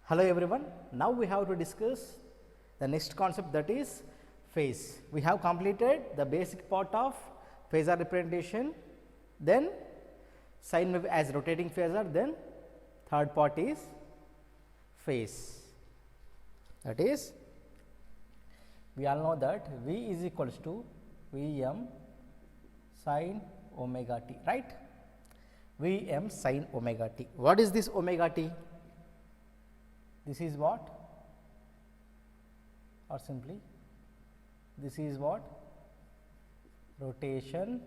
Hello everyone, now we have to discuss the next concept, that is phase. We have completed the basic part of phasor representation, then sine wave as rotating phasor, then third part is phase. That is, we all know that V is equals to Vm sin omega t, right? Vm sin omega t. What is this omega t? This is what, or simply this is what, rotation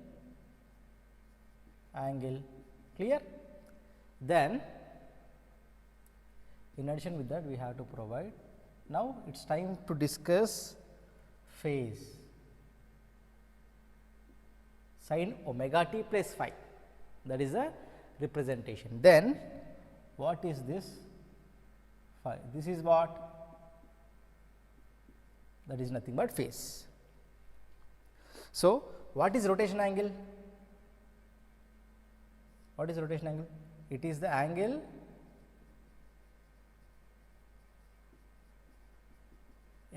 angle. Clear? Then in addition with that we have to provide. Now it is time to discuss phase. Sin omega t plus phi, that is a representation. Then what is this? Phi. This is what? That is nothing but phase. So, what is rotation angle? What is rotation angle? It is the angle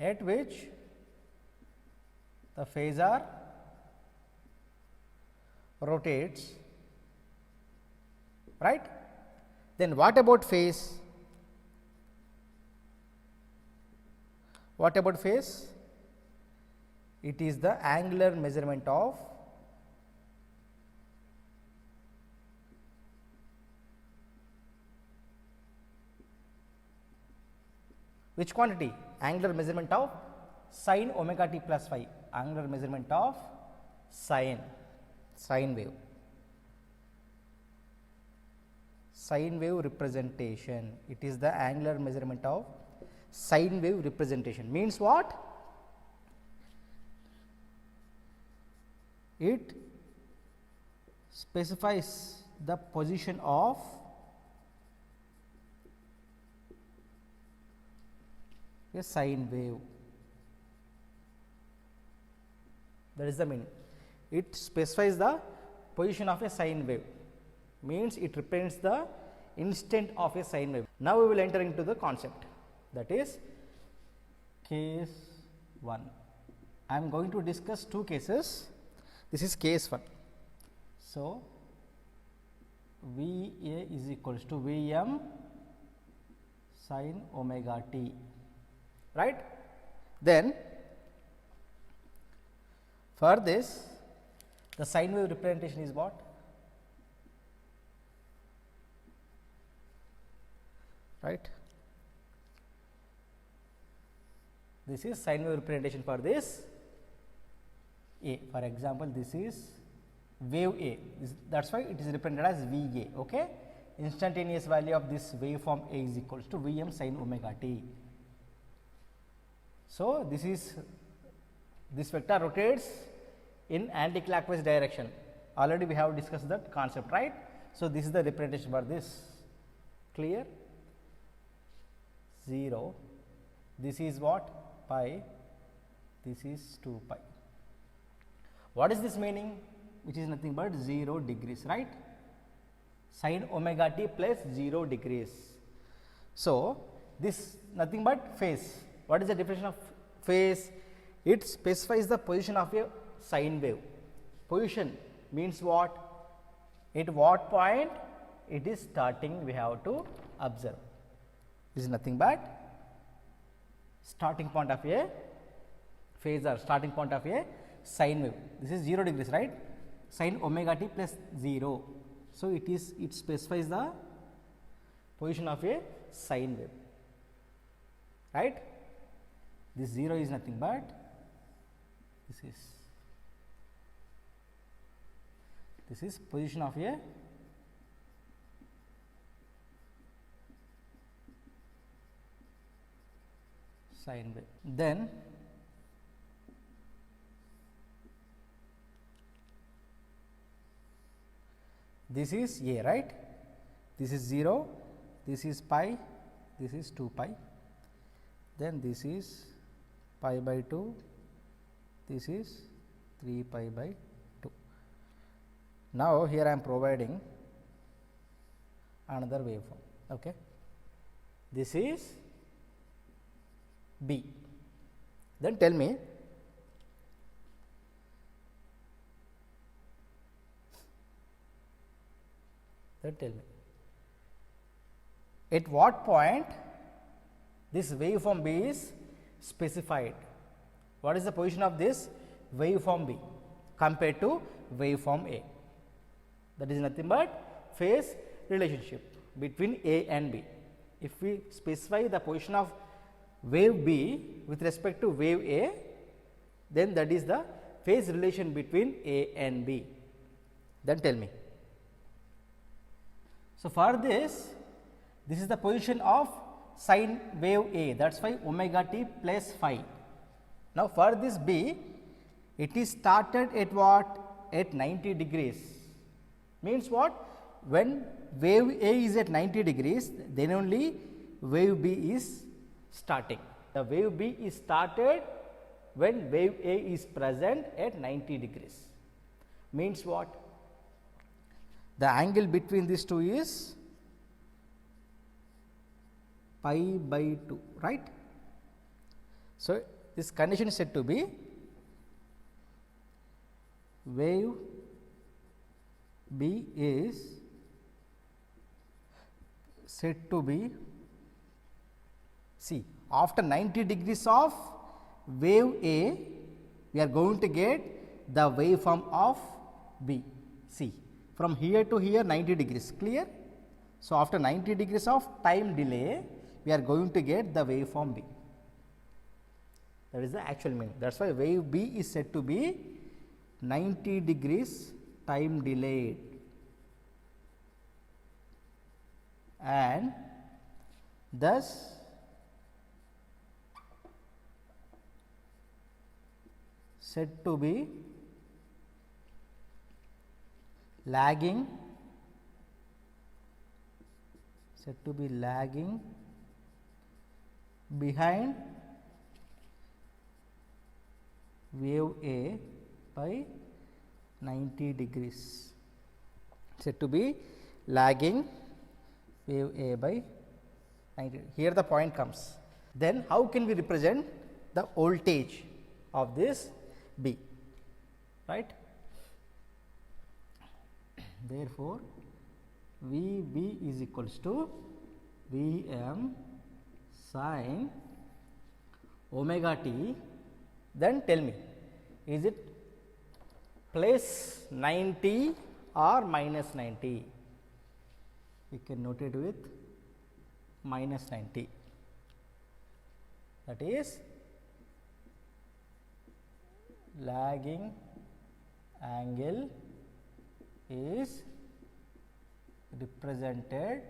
at which the phasor rotates, right? Then what about phase? What about phase? It is the angular measurement of which quantity? Angular measurement of sin omega t plus phi, angular measurement of sine wave. Sine wave representation, it is the angular measurement of sine wave representation. Means what? It specifies the position of a sine wave. That is the meaning. It specifies the position of a sine wave, means it represents the instant of a sine wave. Now we will enter into the concept, that is case 1. I am going to discuss two cases. This is case 1. So, V A is equals to V m sin omega t, right? Then for this, the sine wave representation is what? Right? This is sine wave representation for this A. For example, this is wave A. That is why it is represented as V A. Okay? Instantaneous value of this waveform A is equals to V m sin omega t. So, this vector rotates in anti-clockwise direction. Already we have discussed that concept, right? So, this is the representation for this. Clear? 0. This is what? Pi. This is 2 pi. What is this meaning? Which is nothing but 0 degrees, right? Sin omega t plus 0 degrees. So, this nothing but phase. What is the definition of phase? It specifies the position of a sine wave. Position means what? At what point it is starting, we have to observe. This is nothing but starting point of a phasor, starting point of a sine wave. This is 0 degrees, right? Sin omega t plus 0. So, it specifies the position of a sine wave, right? This 0 is nothing but this is position of a sine wave. Then this is A, right? This is 0, this is pi, this is 2 pi, then this is pi by 2, this is 3 pi by 2. Now, here I am providing another waveform. Okay. this is B. Then tell me, at what point this waveform B is specified? What is the position of this waveform B compared to waveform A? That is nothing but phase relationship between A and B. If we specify the position of wave B with respect to wave A, then that is the phase relation between A and B. Then tell me. So, for this is the position of sine wave A, that is why omega t plus phi. Now, for this B, it is started at what? At 90 degrees. Means what? When wave A is at 90 degrees, then only wave B is starting. The wave B is started when wave A is present at 90 degrees. Means what? The angle between these two is pi by 2, right? So, this condition is said to be wave B is said to be, see, after 90 degrees of wave A, we are going to get the waveform of B. See, from here to here 90 degrees, clear? So, after 90 degrees of time delay, we are going to get the waveform B. That is the actual meaning. That is why wave B is said to be 90 degrees time delayed, and thus said to be lagging, behind wave A by 90 degrees, said to be lagging wave A by 90. Here the point comes. Then how can we represent the voltage of this B, right? Therefore, V B is equals to V m sin omega t. Then tell me, is it plus 90 or minus 90? We can note it with minus 90. That is lagging angle is represented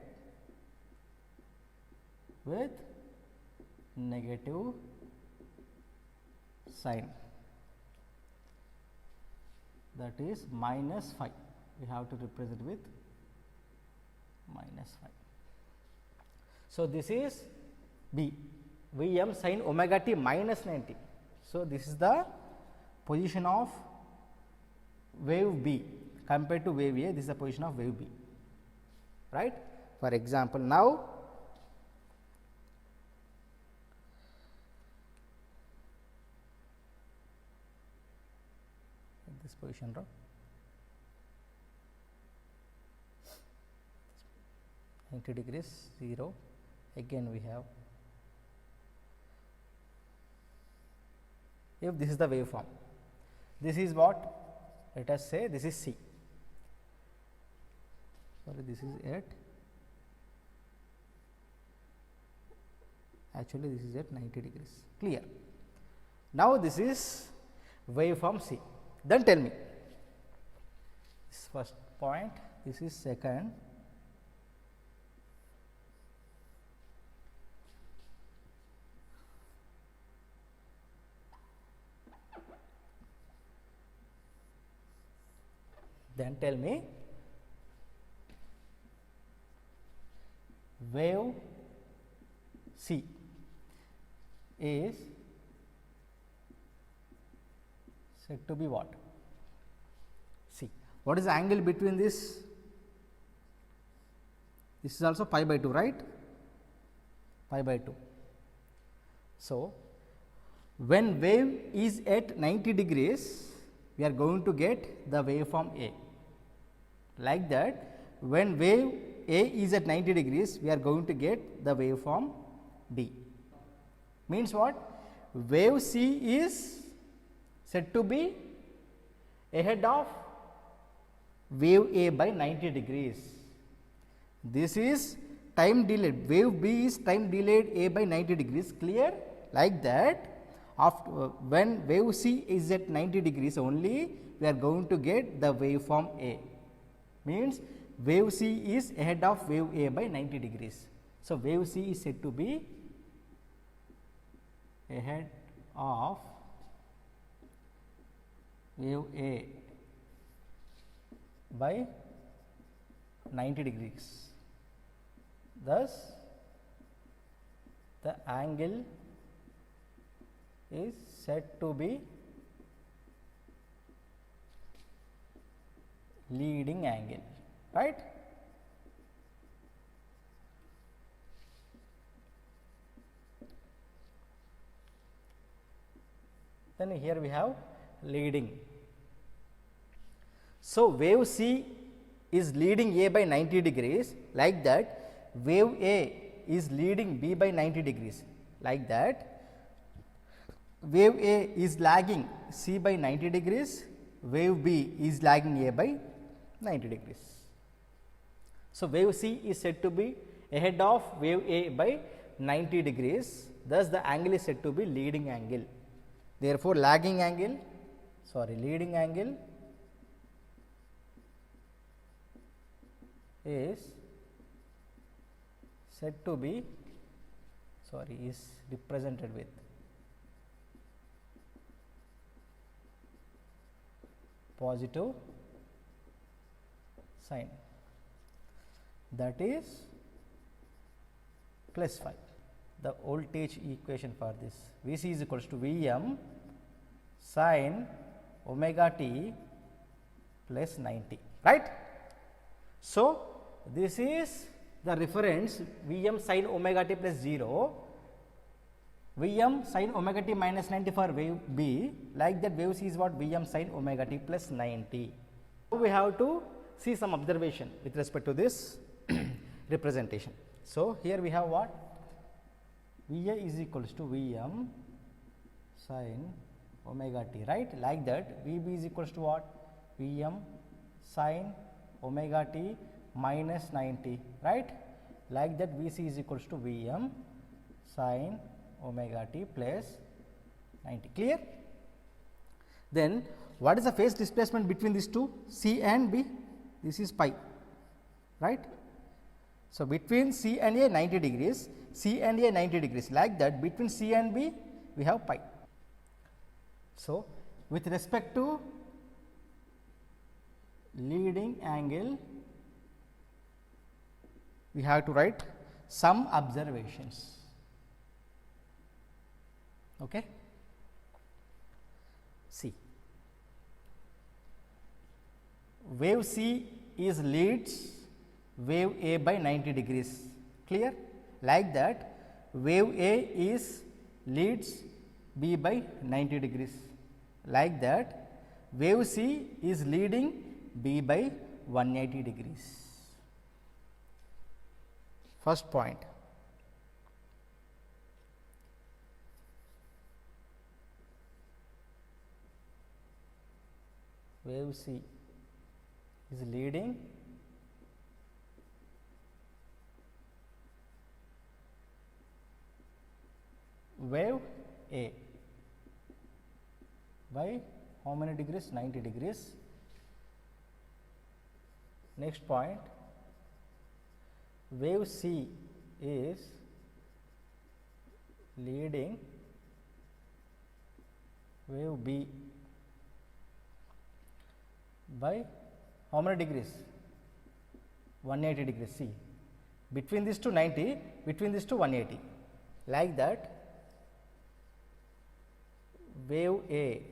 with negative sign, that is minus phi. We have to represent with minus phi. So, this is B, V m sin omega t minus 90. So, this is the position of wave B compared to wave A. This is the position of wave B, right. For example, now this position, right? 90 degrees 0, again we have, if this is the waveform, this is what, let us say this is C, sorry, this is at, actually this is at 90 degrees, clear. Now, this is waveform C. Then tell me, this first point, this is second, then tell me wave C is said to be what? See, what is the angle between this? This is also pi by 2, right? pi by 2. So, when wave is at 90 degrees, we are going to get the waveform A. Like that, when wave A is at 90 degrees, we are going to get the waveform B. Means what? Wave C is said to be ahead of wave A by 90 degrees. This is time delayed, wave B is time delayed A by 90 degrees, clear? Like that, after when wave C is at 90 degrees only, we are going to get the waveform A. Means wave C is ahead of wave A by 90 degrees. So, wave C is said to be ahead of wave A by 90 degrees. Thus, the angle is said to be leading angle, right? Then here we have leading. So, wave C is leading A by 90 degrees, like that wave A is leading B by 90 degrees, like that wave A is lagging C by 90 degrees, wave B is lagging A by 90 degrees. So, wave C is said to be ahead of wave A by 90 degrees, thus the angle is said to be leading angle. Therefore, leading angle is said to be is represented with positive sign, that is plus 5. The voltage equation for this V C is equals to V m sin omega t plus 90, right. So, this is the reference V m sin omega t plus 0, V m sin omega t minus 90 for wave B, like that wave C is what? V m sin omega t plus 90. Now, we have to see some observation with respect to this representation. So, here we have what? V A is equals to V m sin omega t, right. Like that V B is equals to what? V m sin omega t minus 90, right. Like that V C is equals to V m sin omega t plus 90, clear. Then what is the phase displacement between these two, C and B? This is pi, right. So, between C and A 90 degrees, C and A 90 degrees, like that between C and B we have pi. So, with respect to leading angle, we have to write some observations. Okay. See, wave C is leads wave A by 90 degrees, clear. Like that wave A is leads B by 90 degrees, like that wave C is leading B by 180 degrees. First point. Wave C is leading wave A by how many degrees? 90 degrees. Next point, wave C is leading wave B by how many degrees? 180 degrees. See, between this to 90, between this to 180, like that wave A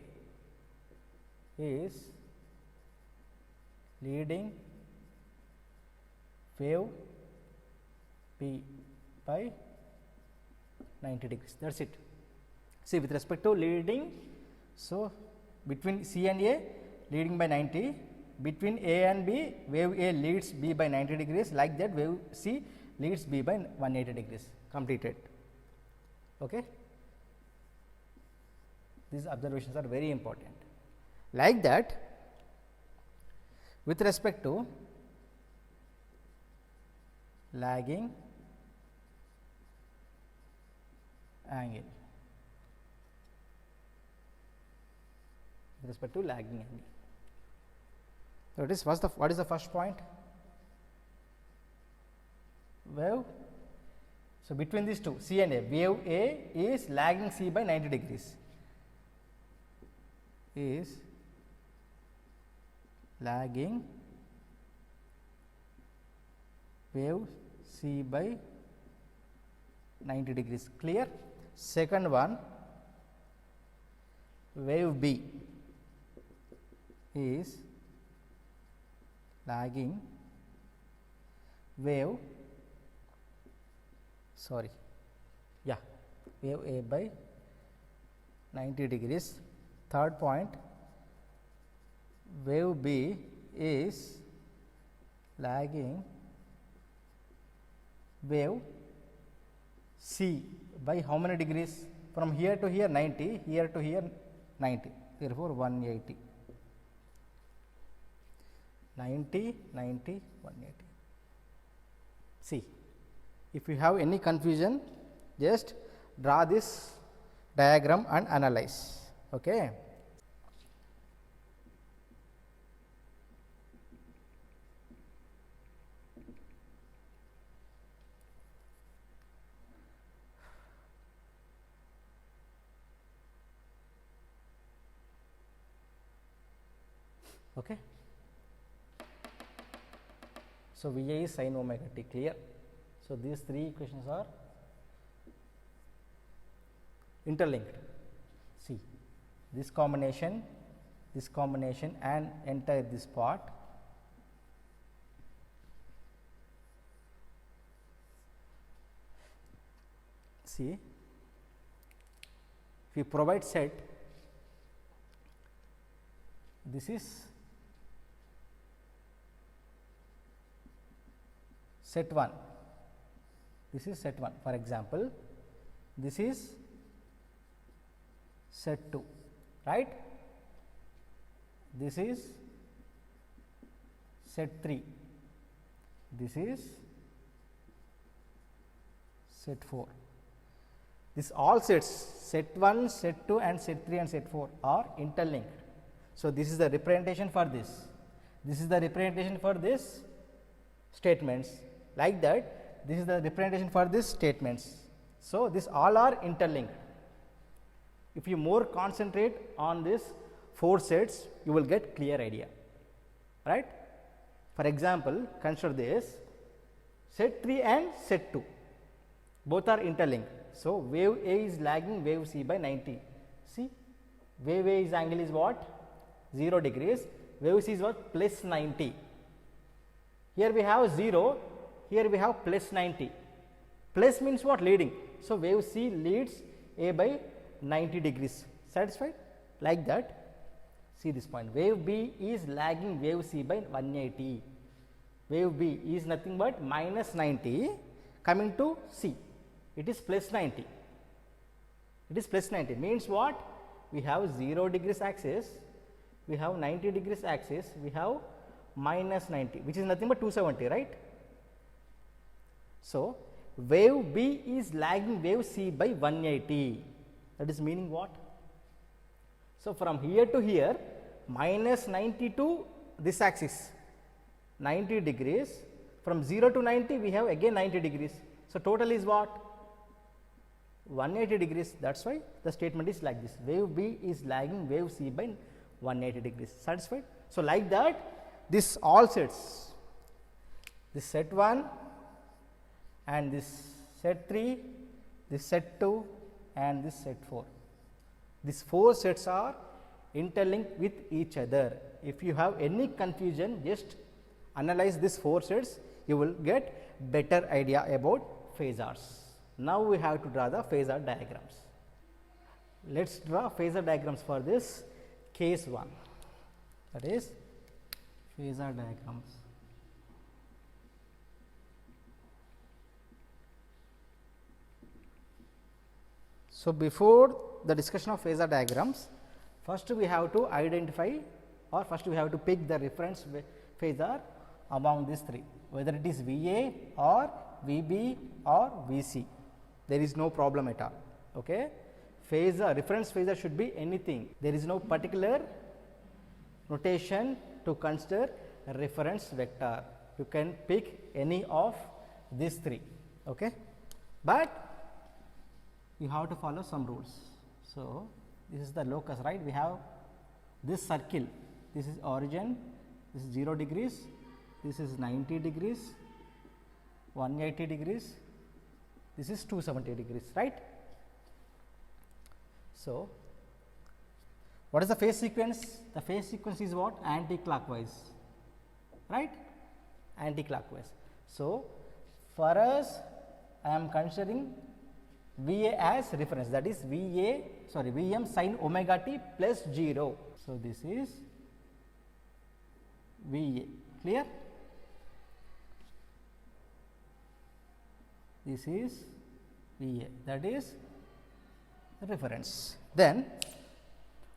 is leading wave B by 90 degrees. That is it. See, with respect to leading, so between C and A leading by 90, between A and B, wave A leads B by 90 degrees, like that wave C leads B by 180 degrees, completed. Okay. These observations are very important. Like that, with respect to lagging angle, with respect to lagging angle. So, what is the first point? Wave. So, between these two, C and A, wave A is lagging C by 90 degrees, is lagging wave C by 90 degrees, clear. Second one, wave B is lagging wave, wave A by 90 degrees. Third point, wave B is lagging wave C by how many degrees? From here to here 90, here to here 90, therefore 180. 90, 90, 180. See, if you have any confusion, just draw this diagram and analyze. Okay. Okay. So, V A is sin omega t, clear. So, these three equations are interlinked. See, this combination and entire this part. See, if you provide set, this is set 1, this is set 1. For example, this is set 2, right? This is set 3, this is set 4. This all sets, set 1, set 2 and set 3 and set 4 are interlinked. So, this is the representation for this, this is the representation for this statements, like that this is the representation for this statements. So, this all are interlinked. If you more concentrate on this 4 sets, you will get clear idea, right. For example, consider this set 3 and set 2, both are interlinked. So, wave A is lagging wave C by 90. See, wave A's angle is what? 0 degrees, wave C is what? Plus 90. Here we have 0, here we have plus 90. Plus means what? Leading. So, wave C leads A by 90 degrees. Satisfied? Like that. See this point. Wave B is lagging wave C by 180. Wave B is nothing but minus 90 coming to C. It is plus 90. It is plus 90 means what? We have 0 degrees axis, we have 90 degrees axis, we have minus 90, which is nothing but 270, right. So, wave B is lagging wave C by 180. That is meaning what? So, from here to here minus 90 to this axis 90 degrees, from 0 to 90 we have again 90 degrees. So, total is what? 180 degrees. That is why the statement is like this, wave B is lagging wave C by 180 degrees. Satisfied? So, like that this all sets, this set 1 and this set 3, this set 2 and this set 4. These 4 sets are interlinked with each other. If you have any confusion, just analyze these 4 sets, you will get better idea about phasors. Now we have to draw the phasor diagrams. Let us draw phasor diagrams for this case 1, that is phasor diagrams. So, before the discussion of phasor diagrams, first we have to identify, or first we have to pick the reference phasor among these three, whether it is VA or VB or VC, there is no problem at all. Okay. Phasor, reference phasor should be anything, there is no particular notation to consider a reference vector, you can pick any of these three. Okay. But you have to follow some rules. So, this is the locus, right, we have this circle, this is origin, this is 0 degrees, this is 90 degrees, 180 degrees, this is 270 degrees, right. So, what is the phase sequence? The phase sequence is what? Anti-clockwise, right, anti-clockwise. So, for us I am considering VA as reference, that is Vm sin omega t plus 0. So, this is VA, clear? This is VA, that is reference. Then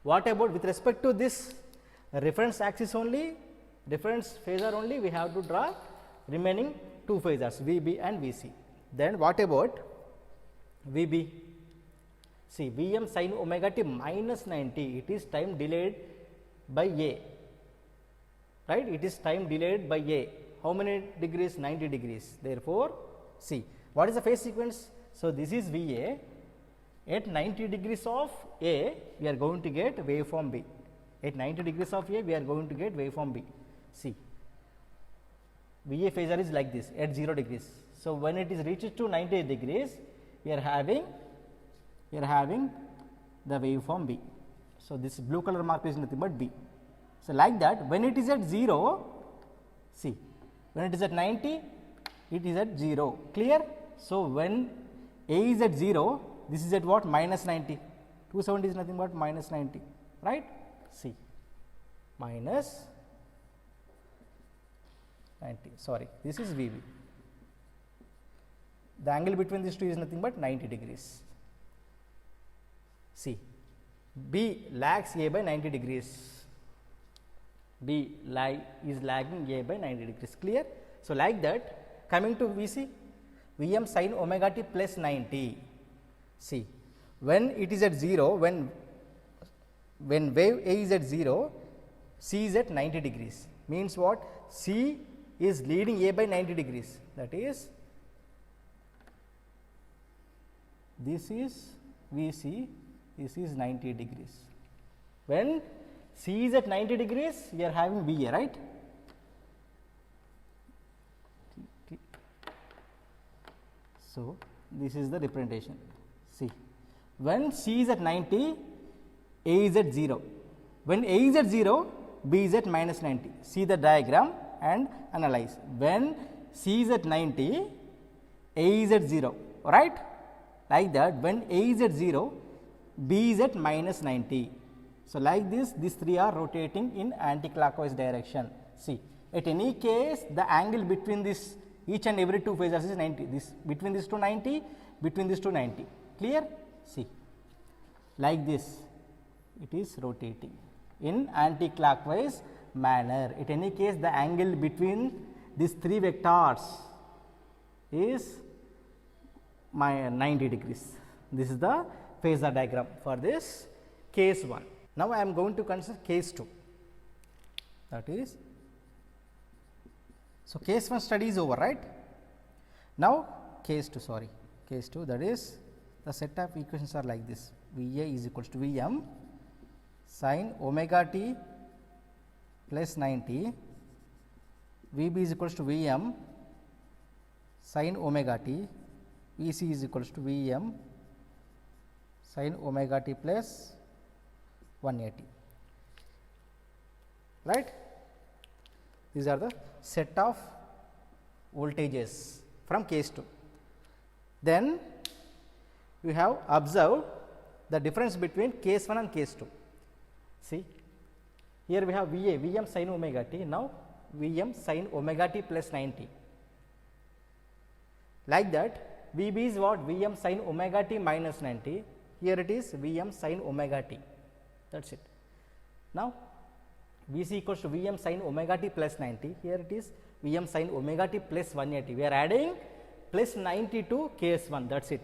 what about with respect to this reference axis only, reference phasor only, we have to draw remaining two phasors VB and VC. Then what about VB? See, Vm sin omega t minus 90, it is time delayed by A, right, it is time delayed by A. How many degrees? 90 degrees. Therefore, see, what is the phase sequence? So, this is VA, at 90 degrees of A, we are going to get waveform B, at 90 degrees of A, we are going to get waveform B. See, VA phasor is like this at 0 degrees. So, when it is reaches to 90 degrees, we are having the waveform B. So, this blue color mark is nothing but B. So, like that, when it is at 0, see, when it is at 90, it is at 0, clear. So, when A is at 0, this is at what? Minus 90, 270 is nothing but minus 90, right. See, minus 90, sorry, this is VB. The angle between these two is nothing but 90 degrees. See, B lags A by 90 degrees, B is lagging A by 90 degrees, clear. So, like that, coming to VC, Vm sin omega t plus 90. See, when it is at 0, when wave A is at 0, C is at 90 degrees, means what? C is leading A by 90 degrees, that is, this is VC, this is 90 degrees. When C is at 90 degrees, we are having VA, right. So, this is the representation. See, when C is at 90, A is at 0. When A is at 0, B is at minus 90. See the diagram and analyze. When C is at 90, A is at 0, right. Like that, when A is at 0, B is at minus 90. So, like this, these three are rotating in anti-clockwise direction. See, at any case, the angle between this each and every two phasors is 90, this between these two 90, between these two 90, clear. See, like this, it is rotating in anti-clockwise manner. At any case, the angle between these three vectors is 90 degrees. This is the phasor diagram for this case 1. Now, I am going to consider case 2, that is, so case 1 study is over, right. Now, case 2, sorry, case 2, that is, the set of equations are like this, VA is equals to Vm sin omega t plus 90, VB is equals to Vm sin omega t, VC is equals to Vm sin omega t plus 180, right. These are the set of voltages from case 2. Then we have observed the difference between case 1 and case 2. See, here we have VA, Vm sin omega t, now Vm sin omega t plus 90. Like that, Vb is what? Vm sin omega t minus 90. Here it is Vm sin omega t. That's it. Now, Vc equals to Vm sin omega t plus 90. Here it is Vm sin omega t plus 180. We are adding plus 90 to case 1. That's it.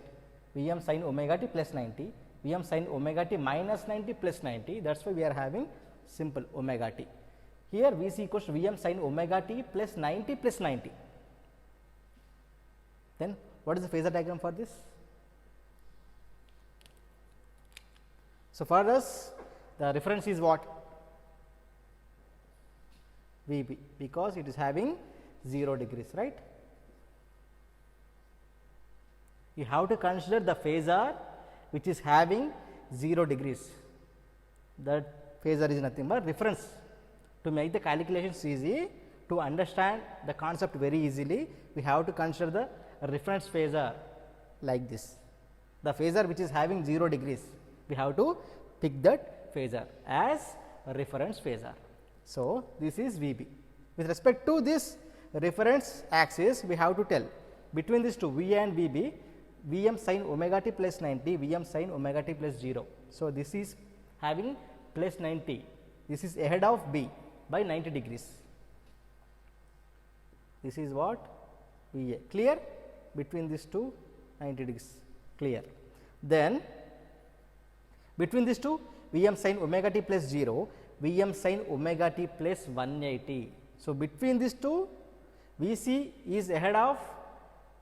Vm sin omega t plus 90. Vm sin omega t minus 90 plus 90. That's why we are having simple omega t. Here Vc equals to Vm sin omega t plus 90 plus 90. Then what is the phasor diagram for this? So, for us the reference is what? Vb, because it is having 0 degrees, right? You have to consider the phasor which is having 0 degrees. That phasor is nothing but reference. To make the calculations easy, to understand the concept very easily, we have to consider the reference phasor like this. The phasor which is having 0 degrees, we have to pick that phasor as a reference phasor. So, this is Vb. With respect to this reference axis, we have to tell between these two Va and Vb, Vm sin omega t plus 90, Vm sin omega t plus 0. So, this is having plus 90, this is ahead of B by 90 degrees. This is what? Va. Clear? Between these two 90 degrees, clear. Then, between these two, Vm sin omega t plus 0, Vm sin omega t plus 180. So, between these two, Vc is ahead of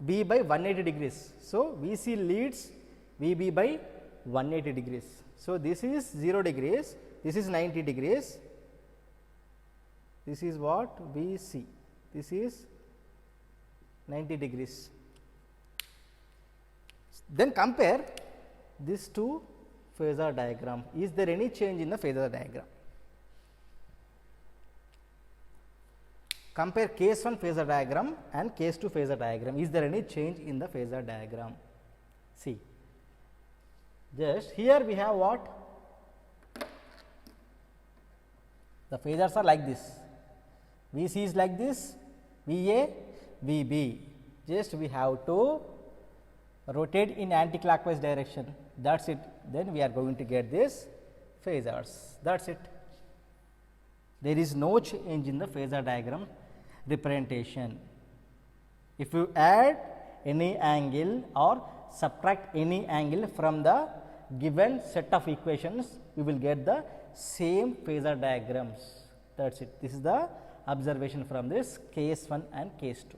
B by 180 degrees. So, Vc leads Vb by 180 degrees. So, this is 0 degrees, this is 90 degrees, this is what? Vc, this is 90 degrees. Then compare these two phasor diagram. Is there any change in the phasor diagram? Compare case 1 phasor diagram and case 2 phasor diagram. Is there any change in the phasor diagram? See, just here we have what? The phasors are like this. Vc is like this, Va, Vb. Just we have to rotate in anti-clockwise direction. That's it. Then we are going to get this phasors. That's it. There is no change in the phasor diagram representation. If you add any angle or subtract any angle from the given set of equations, you will get the same phasor diagrams. That is it. This is the observation from this case 1 and case 2.